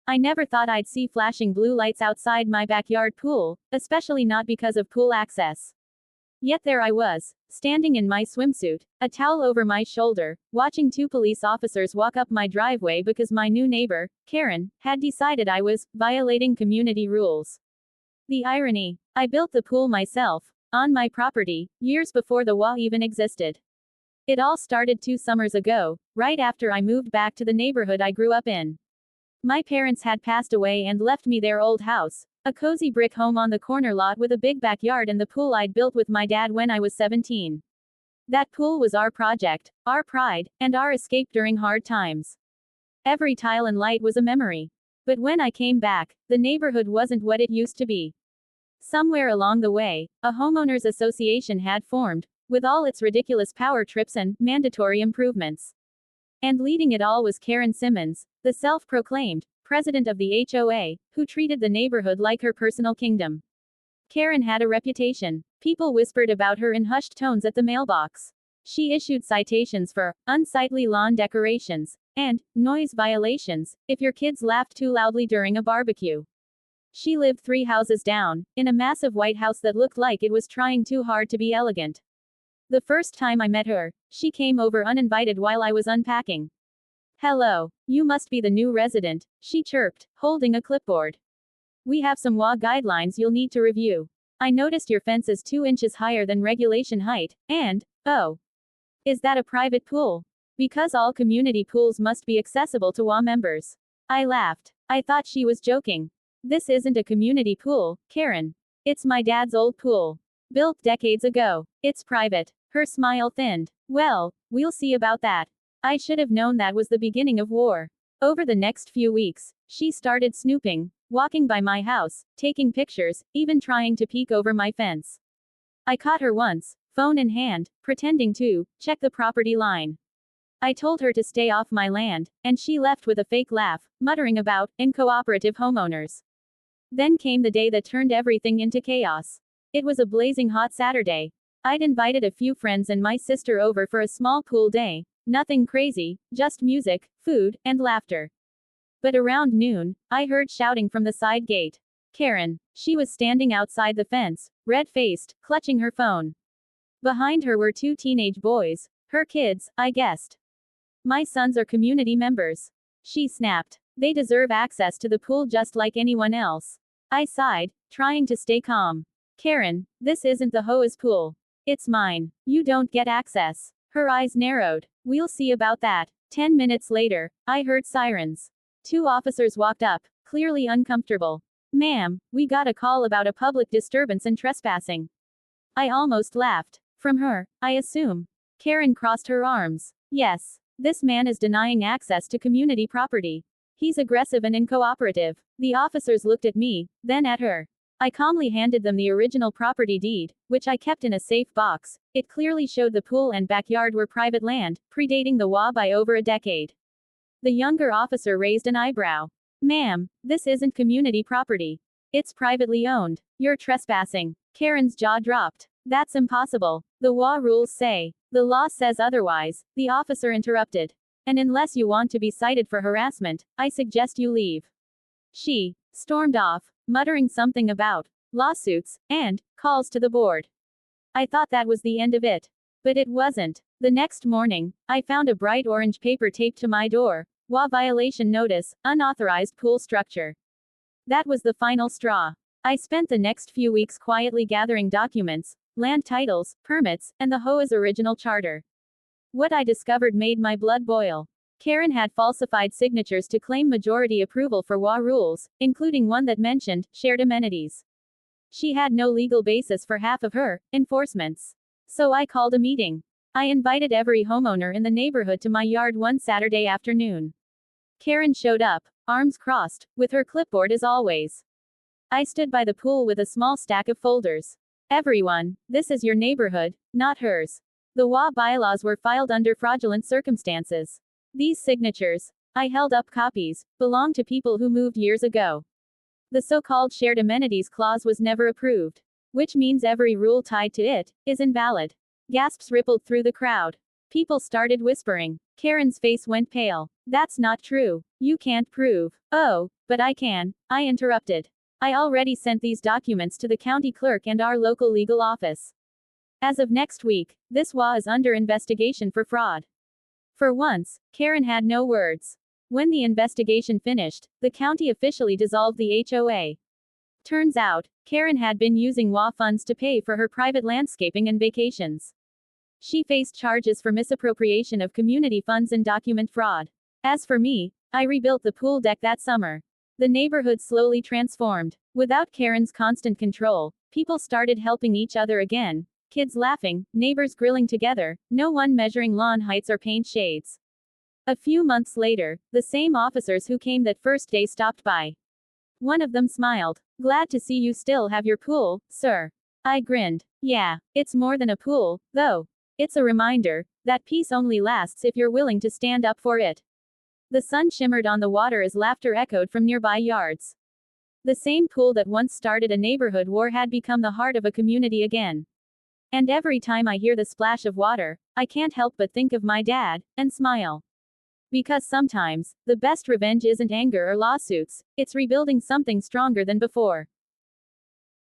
I never thought I'd see flashing blue lights outside my backyard pool, especially not because of pool access. Yet there I was, standing in my swimsuit, a towel over my shoulder, watching two police officers walk up my driveway because my new neighbor, Karen, had decided I was violating community rules. The irony. I built the pool myself, on my property, years before the HOA even existed. It all started 2 summers ago, right after I moved back to the neighborhood I grew up in. My parents had passed away and left me their old house, a cozy brick home on the corner lot with a big backyard and the pool I'd built with my dad when I was 17. That pool was our project, our pride, and our escape during hard times. Every tile and light was a memory. But when I came back, the neighborhood wasn't what it used to be. Somewhere along the way, a homeowners association had formed, with all its ridiculous power trips and mandatory improvements. And leading it all was Karen Simmons, the self-proclaimed president of the HOA, who treated the neighborhood like her personal kingdom. Karen had a reputation. People whispered about her in hushed tones at the mailbox. She issued citations for unsightly lawn decorations and noise violations if your kids laughed too loudly during a barbecue. She lived 3 houses down, in a massive white house that looked like it was trying too hard to be elegant. The first time I met her, she came over uninvited while I was unpacking. "Hello, you must be the new resident," she chirped, holding a clipboard. "We have some HOA guidelines you'll need to review. I noticed your fence is 2 inches higher than regulation height, and, oh, is that a private pool? Because all community pools must be accessible to HOA members." I laughed. I thought she was joking. "This isn't a community pool, Karen. It's my dad's old pool. Built decades ago. It's private." Her smile thinned. "Well, we'll see about that." I should have known that was the beginning of war. Over the next few weeks, she started snooping, walking by my house, taking pictures, even trying to peek over my fence. I caught her once, phone in hand, pretending to check the property line. I told her to stay off my land, and she left with a fake laugh, muttering about uncooperative homeowners. Then came the day that turned everything into chaos. It was a blazing hot Saturday. I'd invited a few friends and my sister over for a small pool day. Nothing crazy, just music, food, and laughter. But around noon, I heard shouting from the side gate. Karen. She was standing outside the fence, red-faced, clutching her phone. Behind her were 2 teenage boys. Her kids, I guessed. "My sons are community members," she snapped. "They deserve access to the pool just like anyone else." I sighed, trying to stay calm. "Karen, this isn't the HOA's pool. It's mine. You don't get access." Her eyes narrowed. "We'll see about that." 10 minutes later, I heard sirens. 2 officers walked up, clearly uncomfortable. "Ma'am, we got a call about a public disturbance and trespassing." I almost laughed. "From her, I assume." Karen crossed her arms. "Yes. This man is denying access to community property. He's aggressive and uncooperative." The officers looked at me, then at her. I calmly handed them the original property deed, which I kept in a safe box. It clearly showed the pool and backyard were private land, predating the HOA by over a decade. The younger officer raised an eyebrow. "Ma'am, this isn't community property. It's privately owned. You're trespassing." Karen's jaw dropped. "That's impossible. The HOA rules say." "The law says otherwise," the officer interrupted. "And unless you want to be cited for harassment, I suggest you leave." She stormed off, muttering something about lawsuits and calls to the board. I thought that was the end of it. But it wasn't. The next morning, I found a bright orange paper taped to my door. HOA violation notice, unauthorized pool structure. That was the final straw. I spent the next few weeks quietly gathering documents, land titles, permits, and the HOA's original charter. What I discovered made my blood boil. Karen had falsified signatures to claim majority approval for HOA rules, including one that mentioned shared amenities. She had no legal basis for half of her enforcements. So I called a meeting. I invited every homeowner in the neighborhood to my yard one Saturday afternoon. Karen showed up, arms crossed, with her clipboard as always. I stood by the pool with a small stack of folders. "Everyone, this is your neighborhood, not hers. The HOA bylaws were filed under fraudulent circumstances. These signatures," I held up copies, "belong to people who moved years ago. The so-called shared amenities clause was never approved. Which means every rule tied to it is invalid." Gasps rippled through the crowd. People started whispering. Karen's face went pale. That's not true. You can't prove. Oh, but I can, I interrupted. I already sent these documents to the county clerk and our local legal office. As of next week, this HOA is under investigation for fraud. For once, Karen had no words. When the investigation finished, the county officially dissolved the HOA. Turns out, Karen had been using HOA funds to pay for her private landscaping and vacations. She faced charges for misappropriation of community funds and document fraud. As for me, I rebuilt the pool deck that summer. The neighborhood slowly transformed. Without Karen's constant control, people started helping each other again. Kids laughing, neighbors grilling together, no one measuring lawn heights or paint shades. A few months later, the same officers who came that first day stopped by. One of them smiled. Glad to see you still have your pool, sir. I grinned. Yeah, it's more than a pool, though. It's a reminder that peace only lasts if you're willing to stand up for it. The sun shimmered on the water as laughter echoed from nearby yards. The same pool that once started a neighborhood war had become the heart of a community again. And every time I hear the splash of water, I can't help but think of my dad, and smile. Because sometimes, the best revenge isn't anger or lawsuits, it's rebuilding something stronger than before.